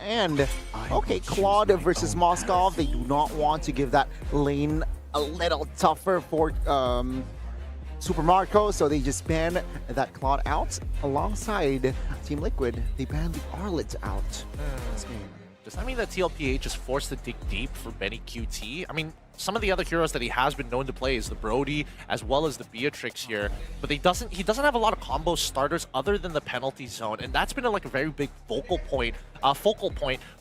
And, okay, Claude versus Moskov. They do not want to give that lane a little tougher for Super Marco, so they just ban that Claude out. Alongside Team Liquid, they ban the Arlet out. This game. Does that mean that TLPH is forced to dig deep for Benny QT? I mean, some of the other heroes that he has been known to play is the Brody as well as the Beatrix here, but he doesn't have a lot of combo starters other than the penalty zone, and that's been like a very big focal point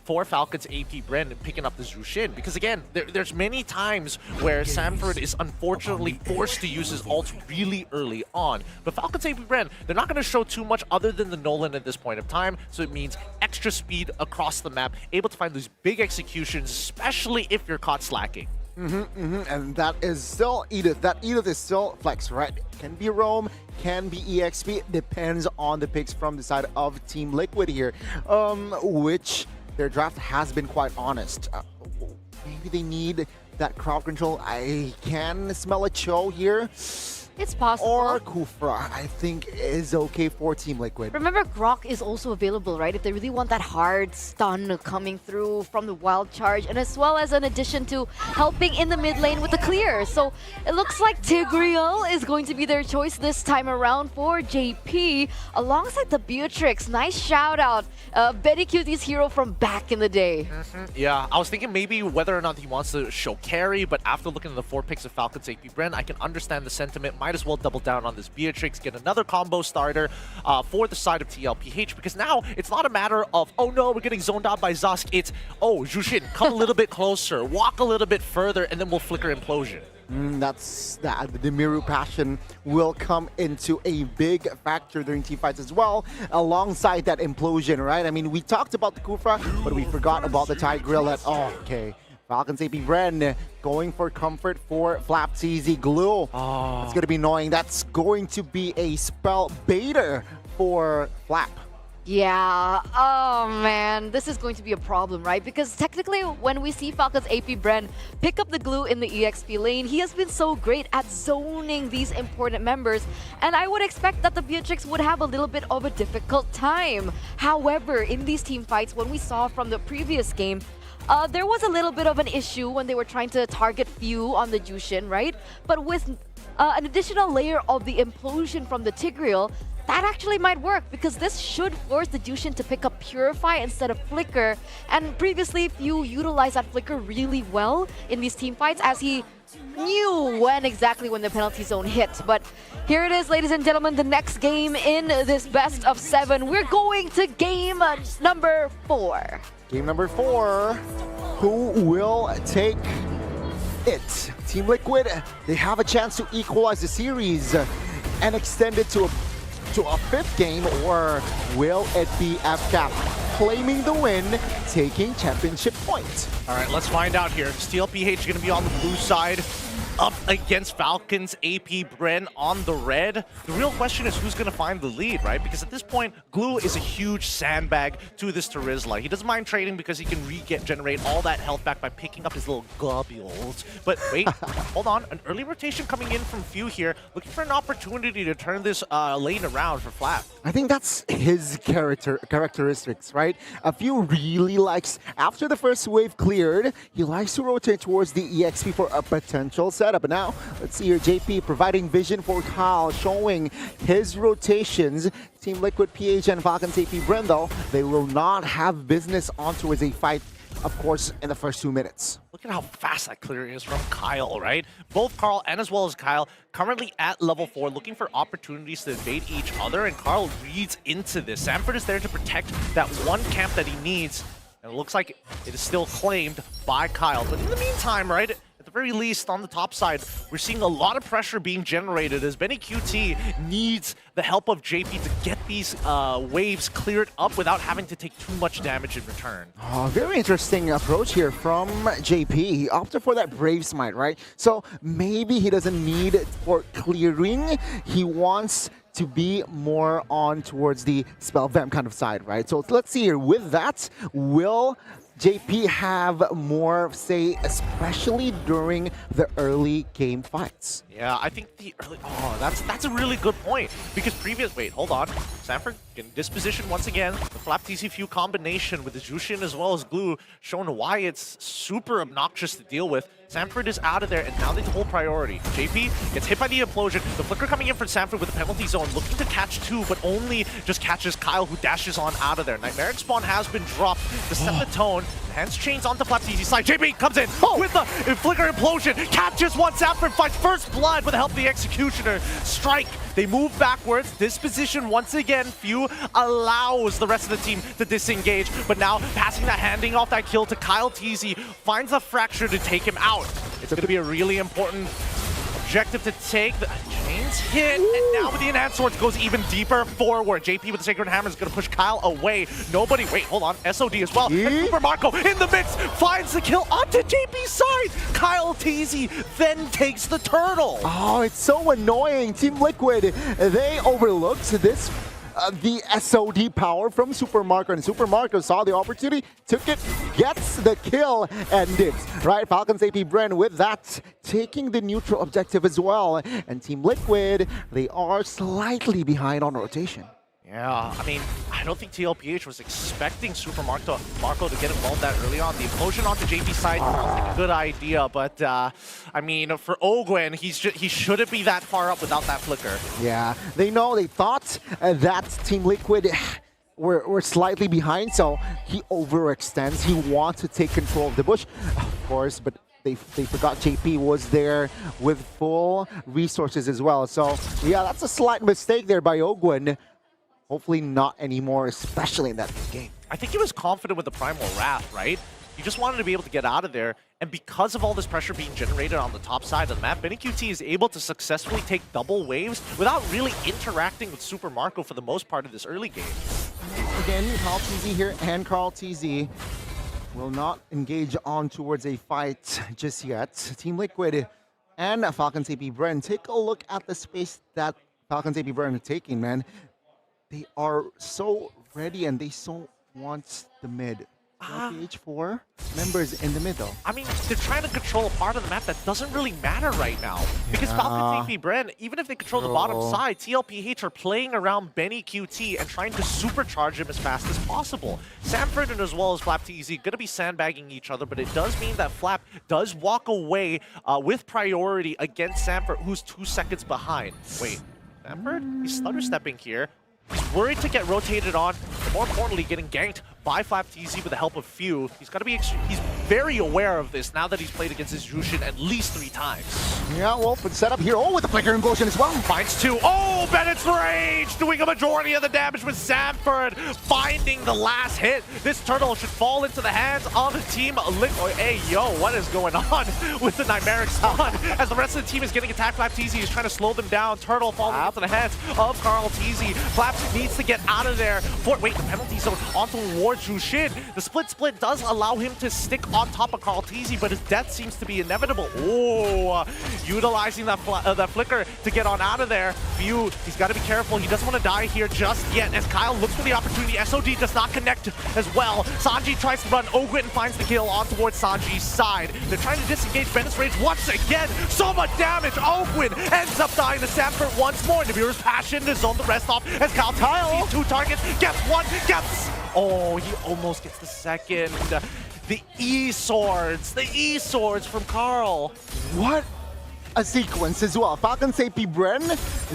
for Falcon's Apbren picking up the Zushin, because again, there's many times where Sanford is unfortunately forced to use his ults really early on, but Falcon's Apbren, they're not going to show too much other than the Nolan at this point of time, so it means extra speed across the map, able to find these big executions, especially if you're caught slacking. And that is still Edith. That Edith is still flex, right? Can be Roam, can be EXP. Depends on the picks from the side of Team Liquid here, which their draft has been quite honest. Maybe they need that crowd control. I can smell a Cho here. It's possible. Or Kufra, I think, is okay for Team Liquid. Remember, Grok is also available, right? If they really want that hard stun coming through from the wild charge, and as well as an addition to helping in the mid lane with the clear. So it looks like Tigreal is going to be their choice this time around for JP, alongside the Beatrix. Nice shout out. Betty Cutie's hero from back in the day. Yeah, I was thinking maybe whether or not he wants to show carry, but after looking at the 4 picks of Falcon's Apbren, I can understand the sentiment. Might as well double down on this Beatrix, get another combo starter for the side of TLPH, because now it's not a matter of, oh no, we're getting zoned out by Zusk. It's, oh, Jushin, come a little bit closer, walk a little bit further, and then we'll flicker Implosion. That's that. The Miru passion will come into a big factor during team fights as well, alongside that Implosion, right? I mean, we talked about the Kufra, but we forgot about the Tigreal at, oh, okay. Falcon's Apbren going for comfort for Flapteasy Glue. Oh. It's going to be annoying. That's going to be a spell baiter for Flap. Yeah, oh man, this is going to be a problem, right? Because technically, when we see Falcon's Apbren pick up the glue in the EXP lane, he has been so great at zoning these important members, and I would expect that the Beatrix would have a little bit of a difficult time. However, in these team fights, when we saw from the previous game, there was a little bit of an issue when they were trying to target few on the Jushin, right? But with an additional layer of the Implosion from the Tigreal, that actually might work, because this should force the Jushin to pick up Purify instead of Flicker. And previously, Few utilized that Flicker really well in these team fights, as he knew when the penalty zone hit. But here it is, ladies and gentlemen, the next game in this best of 7. We're going to game number 4. Game number 4, who will take it? Team Liquid, they have a chance to equalize the series and extend it to a 5th game, or will it be FCAP claiming the win, taking championship point? All right, let's find out here. TLPH going to be on the blue side, up against Falcon's Apbren on the red. The real question is who's going to find the lead, right? Because at this point, Glue is a huge sandbag to this Terizla. He doesn't mind trading because he can regenerate all that health back by picking up his little globules. But wait, hold on. An early rotation coming in from Few here, looking for an opportunity to turn this lane around for Flap. I think that's his characteristics, right? A Few really likes, after the first wave cleared, he likes to rotate towards the EXP for a potential setup. But now, let's see here, JP providing vision for Kyle, showing his rotations. Team Liquid, PH, and Falcon's Apbren, though, they will not have business on towards a fight, of course, in the first 2 minutes. Look at how fast that clear is from Kyle, right? Both Carl and as well as Kyle currently at level 4, looking for opportunities to evade each other, and Carl reads into this. Sanford is there to protect that one camp that he needs, and it looks like it is still claimed by Kyle. But in the meantime, right, at the very least, on the top side, we're seeing a lot of pressure being generated as Benny QT needs the help of JP to get these waves cleared up without having to take too much damage in return. Oh, very interesting approach here from JP. He opted for that Brave Smite, right? So maybe he doesn't need it for clearing. He wants to be more on towards the Spell Vamp kind of side, right? So let's see here. With that, will JP have more say, especially during the early game fights. Yeah, I think the early... Oh, that's a really good point. Because Wait, hold on. Sanford getting disposition once again. The Flap TC combination with the Jushin as well as Glue showing why it's super obnoxious to deal with. Sanford is out of there, and now they hold priority. JP gets hit by the implosion. The flicker coming in for Sanford with the penalty zone, looking to catch two, but only just catches Kyle, who dashes on out of there. Nightmaric spawn has been dropped to set the tone. Hands chains onto Flap's easy side. JP comes in with the flicker implosion, catches one. Sanford finds first blood with the help of the Executioner. Strike. They move backwards. This position once again, Few allows the rest of the team to disengage. But now passing that, handing off that kill to Kyle TZ, finds a fracture to take him out. It's going to be a really important objective to take. The chains hit, and now with the enhanced swords goes even deeper forward. JP with the Sacred Hammer is going to push Kyle away. Wait, hold on. SOD as well. And Super Marco in the mix finds the kill onto JP's side. Kyle TZ then takes the turtle. Oh, it's so annoying. Team Liquid, they overlooked this. The SOD power from Super Marco, and Super Marco saw the opportunity, took it, gets the kill, and dips. Right, Falcons Apbren with that, taking the neutral objective as well. And Team Liquid, they are slightly behind on rotation. Yeah, I mean, I don't think TLPH was expecting Super Marco to get involved that early on. The implosion onto JP's side sounds like a good idea, but I mean, for Ogwen, he shouldn't be that far up without that flicker. Yeah, they thought that Team Liquid were slightly behind, so he overextends. He wants to take control of the bush, of course, but they forgot JP was there with full resources as well. So yeah, that's a slight mistake there by Ogwen. Hopefully not anymore, especially in that game. I think he was confident with the Primal Wrath, right? He just wanted to be able to get out of there, and because of all this pressure being generated on the top side of the map, BennyQt is able to successfully take double waves without really interacting with Super Marco for the most part of this early game. Again, Carl TZ here, and Carl TZ will not engage on towards a fight just yet. Team Liquid and Falcons Apbren, take a look at the space that Falcons Apbren are taking, man. They are so ready and they so want the mid. PH4 members in the middle. I mean, they're trying to control a part of the map that doesn't really matter right now. Because Falcons Apbren, even if they control the bottom side, TLPH are playing around BennyQt and trying to supercharge him as fast as possible. Sanford and as well as Flap TZ going to be sandbagging each other, but it does mean that Flap does walk away with priority against Sanford, who's 2 seconds behind. Wait, Sanford? He's stutter stepping here. He's worried to get rotated on, but more importantly, getting ganked by Flap TZ with the help of Few. He's got to be he's very aware of this now that he's played against his Jushin at least 3 times. Yeah, well, but set up here. Oh, with the flicker implosion as well. Finds 2. Oh, Bennett's Rage doing a majority of the damage with Sanford finding the last hit. This turtle should fall into the hands of the team. Hey, yo, what is going on with the Nightmaric spawn? As the rest of the team is getting attacked, Flap TZ is trying to slow them down. Turtle falling into the hands of Carl TZ. Flap needs to get out of there. Wait, the penalty zone onto towards Jushin. The split does allow him to stick on top of Carl TZ, but his death seems to be inevitable. Oh, utilizing that flicker to get on out of there. Few, he's got to be careful. He doesn't want to die here just yet. As Kyle looks for the opportunity, SOD does not connect as well. Sanji tries to run. Ogwin finds the kill on towards Sanji's side. They're trying to disengage Bennett's Rage once again. So much damage. Ogwin ends up dying to Sanford once more. Navir's Passion to zone the rest off as Kyle sees 2 targets, gets 1, gets... Oh, he almost gets the second. The E-swords from Carl. What a sequence as well. Falcons Apbren,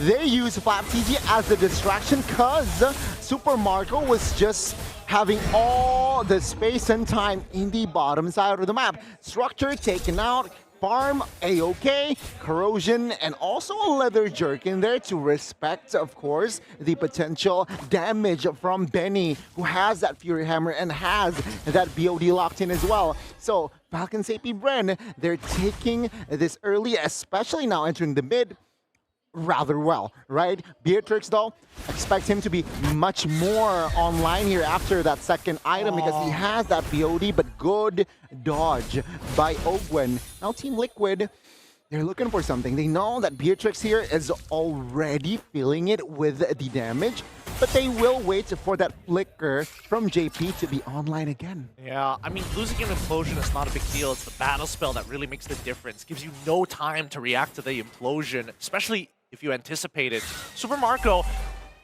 they use Flap TZ as the distraction because Super Marco was just having all the space and time in the bottom side of the map. Structure taken out, farm A-OK, corrosion, and also a leather jerk in there to respect, of course, the potential damage from Benny, who has that Fury Hammer and has that BOD locked in as well. So Falcons Apbren, they're taking this early, especially now entering the mid, rather well, right? Beatrix, though, expect him to be much more online here after that second item because he has that BOD, but good dodge by Ogwen. Now Team Liquid, they're looking for something. They know that Beatrix here is already feeling it with the damage. but they will wait for that flicker from JP to be online again. Yeah, I mean, losing an implosion is not a big deal. It's the battle spell that really makes the difference. Gives you no time to react to the implosion, especially if you anticipate it. Super Marco,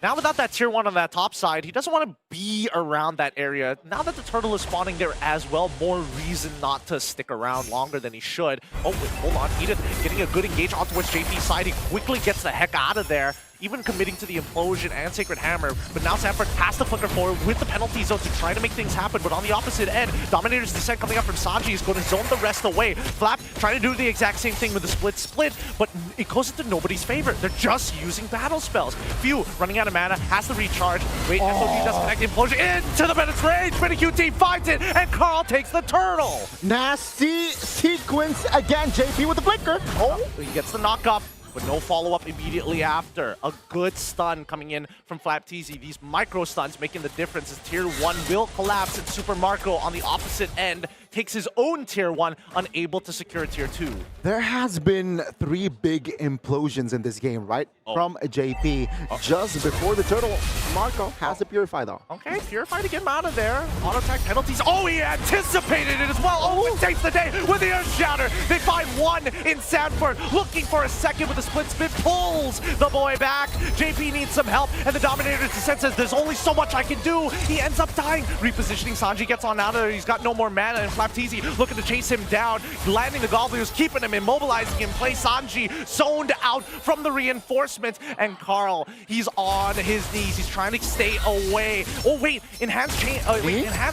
now without that tier 1 on that top side, he doesn't want to be around that area. Now that the turtle is spawning there as well, more reason not to stick around longer than he should. Oh, wait, hold on. Edith getting a good engage on towards JP's side. He quickly gets the heck out of there, even committing to the implosion and Sacred Hammer. But now Sanford has to flicker forward with the penalty zone to try to make things happen. But on the opposite end, Dominator's Descent coming up from Sanji is going to zone the rest away. Flap trying to do the exact same thing with the split, but it goes into nobody's favor. They're just using battle spells. Few running out of mana, has to recharge. Wait, SOD does connect the implosion into the Bennett's range. BennyQT finds it, and Carl takes the turtle. Nasty sequence again. JP with the flicker. Oh, He gets the knock up, but no follow-up immediately after. A good stun coming in from FlapTZ. These micro stuns making the difference as Tier 1 will collapse, and Super Marco on the opposite end takes his own Tier 1, unable to secure Tier 2. there has been 3 big implosions in this game, right? From JP. Just before the turtle, Marco has to purify though. Okay, Purify to get him out of there. Auto attack penalties. Oh, he anticipated it as well. Oh, it takes the day with the Earth Shatter. They find one in Sanford, looking for a second with the split spin, pulls the boy back. JP needs some help, and the Dominator's Descent says, there's only so much I can do. He ends up dying. Repositioning, Sanji gets on out of there. He's got no more mana, and FlapTZ looking to chase him down. Landing the Goblins, keeping him, immobilizing him. Play Sanji zoned out from the reinforcements, and Carl, he's on his knees. He's trying to stay away. Oh, wait, Enhanced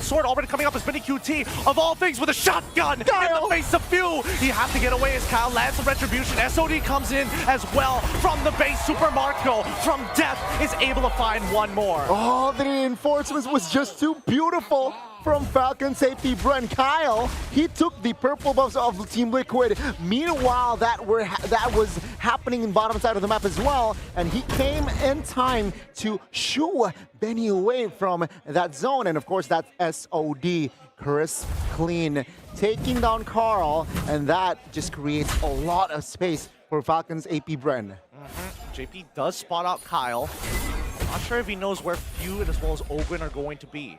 Sword already coming up as BennyQT, of all things, with a shotgun in the face of Few. He has to get away as Kyle lands the Retribution. SOD comes in as well from the base. Super Marco from death is able to find one more. Oh, the reinforcements was just too beautiful from Falcon's Apbren. Kyle, he took the purple buffs of Team Liquid. Meanwhile, that was happening in bottom side of the map as well, and he came in time to shoo Benny away from that zone. And of course, that's SOD, Chris Clean, taking down Carl, and that just creates a lot of space for Falcon's Apbren. JP does spot out Kyle. I'm not sure if he knows where Few as well as Ogun are going to be.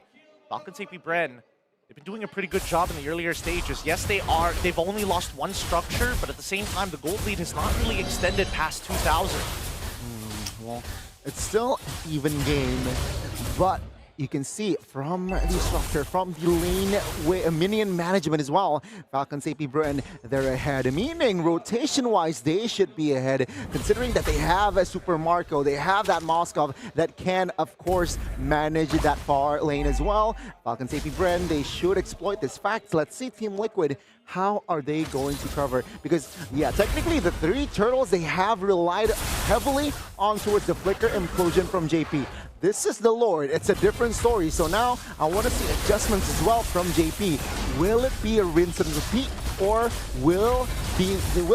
Falcons Apbren, they've been doing a pretty good job in the earlier stages. Yes, they've only lost one structure, but at the same time, the gold lead has not really extended past 2,000. Well, it's still an even game, but you can see from the structure, from the lane minion management as well, Falcons Apbren, they're ahead. Meaning, rotation-wise, they should be ahead, considering that they have a Super Marco, they have that Moskov that can, of course, manage that far lane as well. Falcons Apbren, they should exploit this fact. Let's see Team Liquid, how are they going to cover? Because, yeah, technically the 3 turtles, they have relied heavily on towards the flicker implosion from JP. This is the Lord. It's a different story. So now I want to see adjustments as well from JP. Will it be a rinse and repeat, or will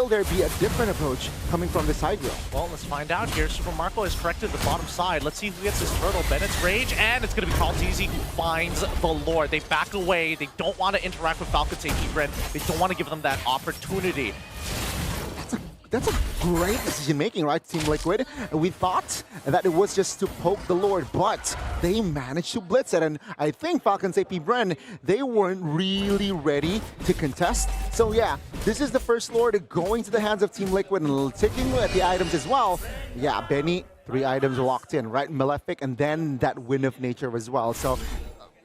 there be a different approach coming from the side rail? Well, let's find out here. Super Marco has corrected the bottom side. Let's see who gets this turtle. Bennett's Rage, and it's going to be FlapTZ who finds the Lord. They back away. They don't want to interact with Falcons Apbren. They don't want to give them that opportunity. That's a great decision making, right, Team Liquid? We thought that it was just to poke the Lord, but they managed to blitz it. And I think Falcons Apbren, they weren't really ready to contest. So yeah, this is the first Lord going to the hands of Team Liquid and taking at the items as well. Yeah, Benny, 3 items locked in, right? Malefic, and then that Wind of Nature as well. So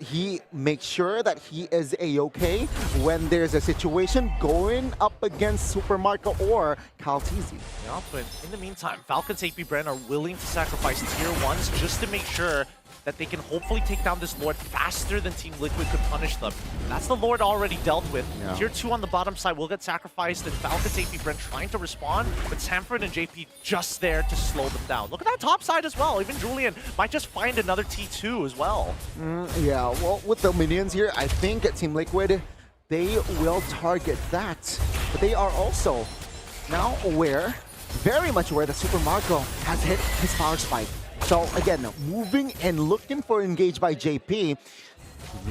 he makes sure that he is a-okay when there's a situation going up against Super Marco or FlapTZ. Yeah, but in the meantime, Falcons Apbren are willing to sacrifice tier 1s just to make sure that they can hopefully take down this Lord faster than Team Liquid could punish them. That's the Lord already dealt with. Yeah. Tier 2 on the bottom side will get sacrificed, and Falcons Apbren trying to respond, but Sanford and JP just there to slow them down. Look at that top side as well. Even Julian might just find another T2 as well. Yeah, well, with the minions here, I think at Team Liquid, they will target that. But they are also now aware, very much aware, that Super Marco has hit his power spike. So again, moving and looking for engage by JP, he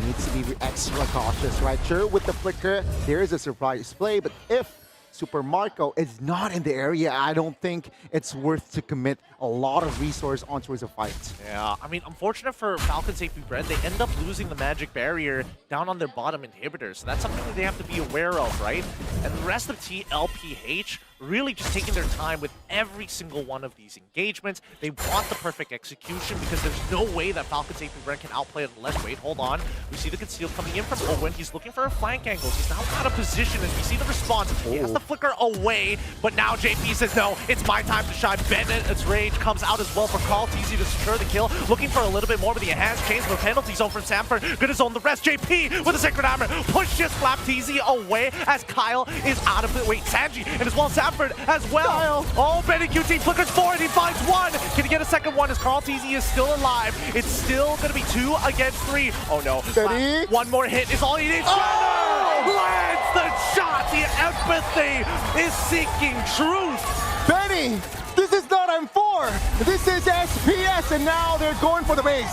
needs to be extra cautious, right? Sure, with the flicker, there is a surprise play, but if Super Marco is not in the area, I don't think it's worth to commit a lot of resource on towards a fight. Yeah, I mean, unfortunate for Falcon's Apbren, they end up losing the magic barrier down on their bottom inhibitor. So that's something that they have to be aware of, right? And the rest of TLPH really just taking their time with every single one of these engagements. They want the perfect execution because there's no way that Falcon's Apbren can outplay it unless, wait, hold on. We see the conceal coming in from Owen. He's looking for a flank angle. He's now out of position as we see the response. He has to flicker away, but now JP says, no, it's my time to shine. Bennett's rage comes out as well for Carl Teasy to secure the kill. Looking for a little bit more with the enhanced chains of a penalty zone from Sanford. Gonna zone the rest. JP with a Sacred Hammer pushes Flap Teasy away as Kyle is out of it. Wait, Sanji and as well Sanford as well. Kyle. Oh, Benny QT flickers forward. He finds one. Can he get a second one as Carl Teasy is still alive? It's still gonna be 2 against 3. Oh no. Benny. One more hit is all he needs. Lands the shot. The empathy is seeking truth. Benny, this is not M4. This is SPS, and now they're going for the base.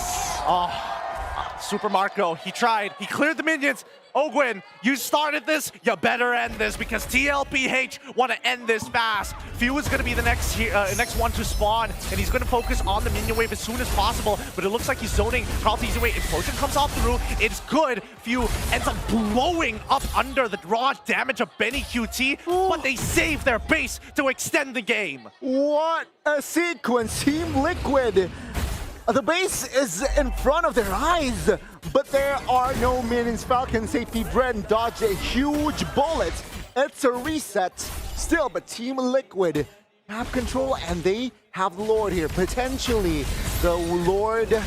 Oh, Super Marco, he tried. He cleared the minions. Ogwin, you started this, you better end this because TLPH want to end this fast. Few is going to be the next one to spawn, and he's going to focus on the minion wave as soon as possible, but it looks like he's zoning Carl Teasy away. Implosion comes off through, it's good. Few ends up blowing up under the raw damage of Benny QT, but they save their base to extend the game. What a sequence, Team Liquid. The base is in front of their eyes, but there are no minions. Falcon Apbren dodge a huge bullet. It's a reset still, but Team Liquid have control and they have the Lord here. Potentially the Lord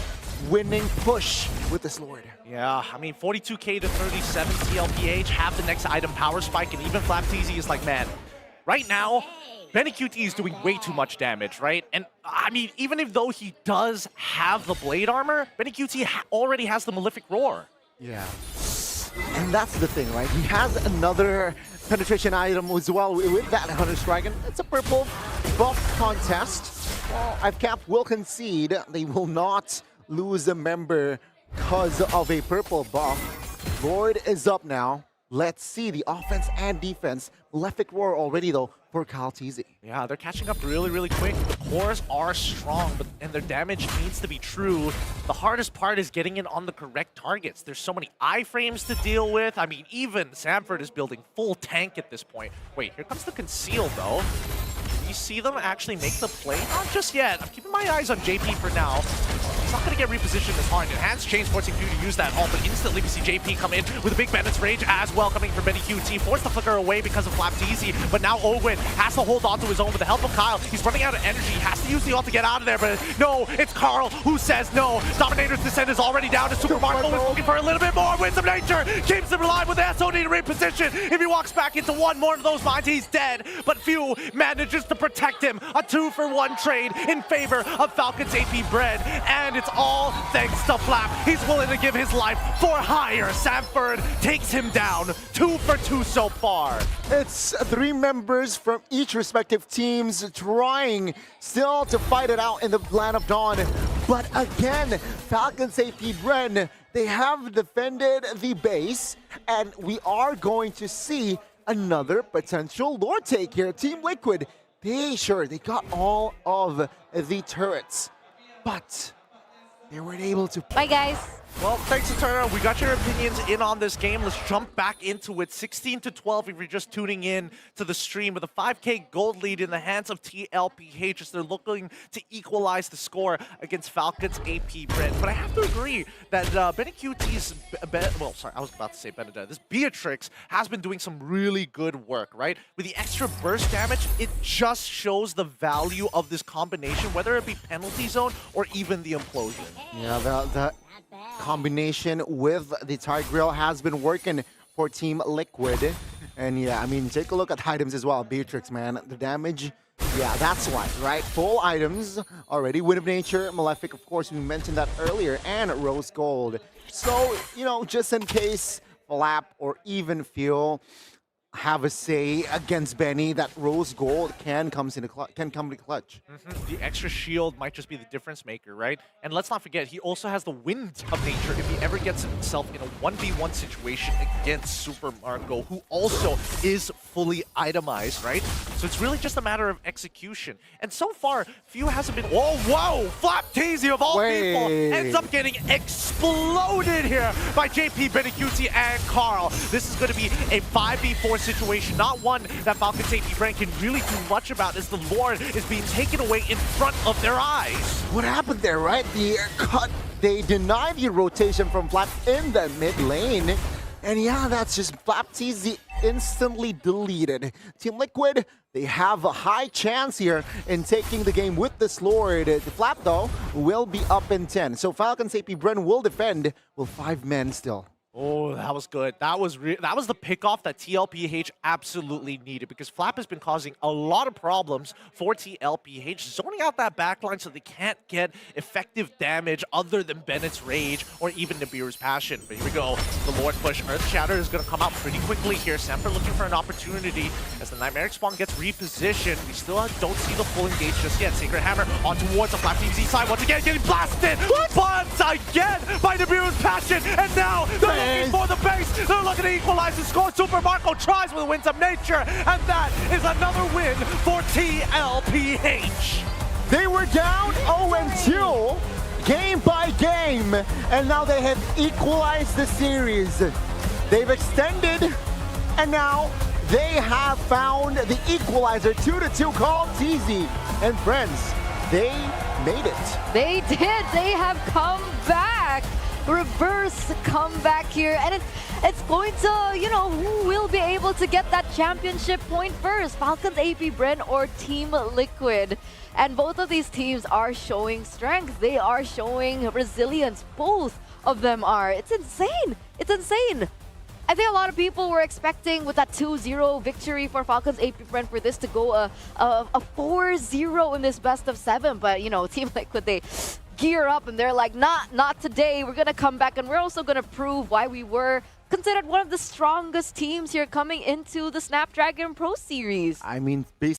winning push with this Lord. Yeah, I mean 42k to 37 TLPH, have the next item power spike, and even Flap Teasy is like, man, right now, Benny QT is doing way too much damage, right? And I mean, even if though he does have the blade armor, Benny QT already has the Malefic Roar. Yeah. And that's the thing, right? He has another penetration item as well with that Hunter's Dragon. It's a purple buff contest. Well, IveCap will concede. They will not lose a member because of a purple buff. Lord is up now. Let's see the offense and defense. Malefic Roar already, though, for Carl Teasy. Yeah, they're catching up really, really quick. The cores are strong, and their damage needs to be true. The hardest part is getting in on the correct targets. There's so many iframes to deal with. I mean, even Sanford is building full tank at this point. Wait, here comes the conceal, though. You see them actually make the play? Not just yet. I'm keeping my eyes on JP for now. He's not going to get repositioned as hard. Enhanced chains forcing Few to use that ult, but instantly we see JP come in with a big Bennett's Rage as well, coming from Benny QT. Forced to flicker away because of Flap Teasy, but now Owen has to hold on to his own with the help of Kyle. He's running out of energy. He has to use the ult to get out of there, but no, it's Carl who says no. Dominator's Descent is already down. Super Marco is looking for a little bit more. Winds of Nature keeps him alive with the SOD to reposition. If he walks back into one more of those mines, he's dead, but Few manages to protect him. A 2-for-1 trade in favor of Falcon's Apbren, and it's all thanks to Flap. He's willing to give his life for hire. Sanford takes him down. 2 for 2 so far. It's 3 members from each respective teams trying still to fight it out in the Land of Dawn. But again, Falcon's Apbren, they have defended the base, and we are going to see another potential Lord take here. Team Liquid, they got all of the turrets, but they weren't able to. Bye, guys. Well, thanks, Eterna. We got your opinions in on this game. Let's jump back into it. 16-12 if you're just tuning in to the stream, with a 5k gold lead in the hands of TLPH as they're looking to equalize the score against Falcon's Apbren. But I have to agree that Benny QT's, well, sorry, I was about to say Benedetta. This Beatrix has been doing some really good work, right? With the extra burst damage, it just shows the value of this combination, whether it be penalty zone or even the implosion. Yeah, the combination with the Tigreal has been working for Team Liquid. And yeah, I mean, take a look at items as well. Beatrix, man, the damage, yeah, that's why, right? Full items already. Wind of Nature, Malefic, of course, we mentioned that earlier, and Rose Gold. So, you know, just in case Flap or even Fuel, have a say against Benny. That rose gold can come in the clutch. The extra shield might just be the difference maker, right? And let's not forget, he also has the wind of nature if he ever gets himself in a 1v1 situation against Super Marco, who also is fully itemized, right? So it's really just a matter of execution. And so far, Few hasn't been... Oh, whoa! Flap Teasy of all people ends up getting exploded here by JP, Benecuti, and Carl. This is going to be a 5v4 situation, not one that Falcon Apbren can really do much about, as the Lord is being taken away in front of their eyes. What happened there, right? The cut, they deny the rotation from Flap in the mid lane. And yeah, that's just Flap TZ instantly deleted. Team Liquid, they have a high chance here in taking the game with this Lord. The Flap, though, will be up in 10. So Falcon Apbren will defend with 5 men still. Oh, that was good. That was the pickoff that TLPH absolutely needed, because Flap has been causing a lot of problems for TLPH, zoning out that backline so they can't get effective damage other than Bennett's Rage or even Nibiru's Passion. But here we go. The Lord push. Earth Shatter is going to come out pretty quickly here. Samper looking for an opportunity as the Nightmaric Spawn gets repositioned. We still don't see the full engage just yet. Sacred Hammer on towards the Flap Team Z side. Once again, getting blasted. Once again by Nibiru's Passion. And now they're looking for the base. They're looking to equalize the score. Super Marco tries with Winds of Nature, and that is another win for TLPH. They were down 0-2 game by game, and now they have equalized the series. They've extended, and now they have found the equalizer. 2-2 called TZ and friends. They made it. They did. They have come back. Reverse comeback here, and it's going to, you know, who will be able to get that championship point first, Falcons Apbren or Team Liquid. And both of these teams are showing strength. They are showing resilience. Both of them are. It's insane. It's insane. I think a lot of people were expecting with that 2-0 victory for Falcons Apbren for this to go a 4-0 in this best of 7. But, you know, Team Liquid, they gear up and they're like, not today. We're gonna come back, and we're also gonna prove why we were considered one of the strongest teams here coming into the Snapdragon Pro Series. I mean, basically